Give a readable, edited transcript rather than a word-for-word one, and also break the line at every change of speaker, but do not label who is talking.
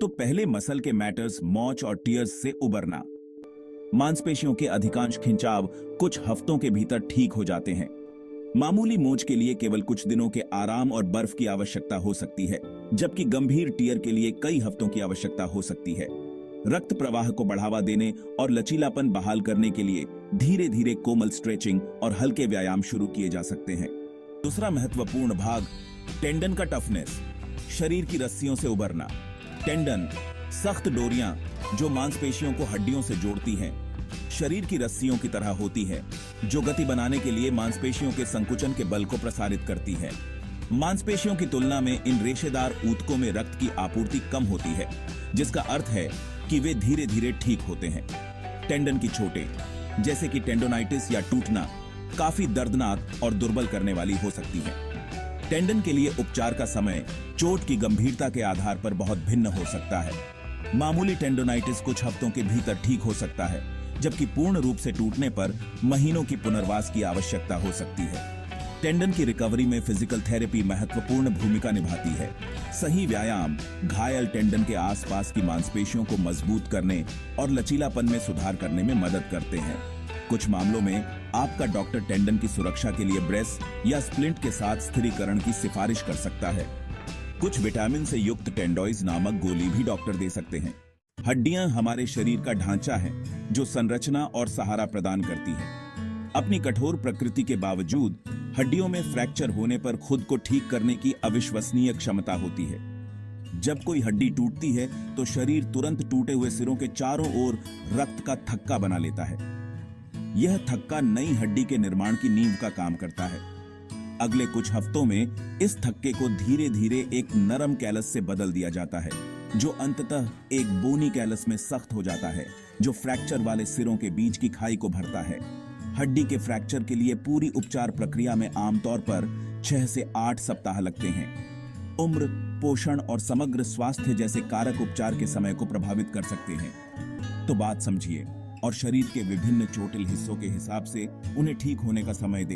तो पहले मसल के मैटर्स, मौच और टियर्स से उबरना। मांसपेशियों के अधिकांश खिंचाव कुछ हफ्तों के भीतर ठीक हो जाते हैं। मामूली मोच के लिए केवल कुछ दिनों के आराम और बर्फ की आवश्यकता हो सकती है, जबकि गंभीर टियर के लिए कई हफ्तों की आवश्यकता हो सकती है। रक्त प्रवाह को बढ़ावा देने और लचीलापन बहाल करने के लिए धीरे धीरे कोमल स्ट्रेचिंग और हल्के व्यायाम शुरू किए जा सकते हैं। दूसरा महत्वपूर्ण भाग, टेंडन का टफनेस, शरीर की रस्सियों से उबरना। टेंडन सख्त डोरियां जो मांसपेशियों को हड्डियों से जोड़ती हैं, शरीर की रस्सियों की तरह होती है, जो गति बनाने के लिए मांसपेशियों के संकुचन के बल को प्रसारित करती है। मांसपेशियों की तुलना में इन रेशेदार ऊतकों में रक्त की आपूर्ति कम होती है, जिसका अर्थ है कि वे धीरे धीरे ठीक होते हैं। टेंडन की चोटें, जैसे कि टेंडोनाइटिस या टूटना, काफी दर्दनाक और दुर्बल करने वाली हो सकती है। टेंडन के लिए उपचार का समय चोट की गंभीरता के आधार पर बहुत भिन्न हो सकता है। मामूली टेंडोनाइटिस कुछ हफ्तों के भीतर ठीक हो सकता है, जबकि पूर्ण रूप से टूटने पर महीनों की पुनर्वास की आवश्यकता हो सकती है। टेंडन की रिकवरी में फिजिकल थेरेपी महत्वपूर्ण भूमिका निभाती है। सही व्यायाम घायल टेंडन के आसपास की मांसपेशियों को मजबूत करने और लचीलापन में सुधार करने में मदद करते हैं। कुछ मामलों में आपका डॉक्टर टेंडन की सुरक्षा के लिए ब्रेस या स्प्लिंट के साथ स्थिरीकरण की सिफारिश कर सकता है। कुछ विटामिन से युक्त टेंडोइज नामक गोली भी डॉक्टर दे सकते हैं। हड्डियां हमारे शरीर का ढांचा है जो संरचना और सहारा प्रदान करती है। अपनी कठोर प्रकृति के बावजूद हड्डियों में फ्रैक्चर होने पर खुद को ठीक करने की अविश्वसनीय क्षमता होती है। जब कोई हड्डी टूटती है तो शरीर तुरंत टूटे हुए सिरों के चारों ओर रक्त का थक्का बना लेता है। यह थक्का नई हड्डी के निर्माण की नींव का काम करता है। अगले कुछ हफ्तों में इस थक्के को धीरे धीरे एक नरम कैलस से बदल दिया जाता है, जो अंततः एक बोनी कैलस में सख्त हो जाता है, जो फ्रैक्चर वाले सिरों के बीच की खाई को भरता है। हड्डी के फ्रैक्चर के लिए पूरी उपचार प्रक्रिया में आमतौर पर 6 से 8 सप्ताह लगते हैं। उम्र, पोषण और समग्र स्वास्थ्य जैसे कारक उपचार के समय को प्रभावित कर सकते हैं। तो बात समझिए और शरीर के विभिन्न चोटिल हिस्सों के हिसाब से उन्हें ठीक होने का समय दें।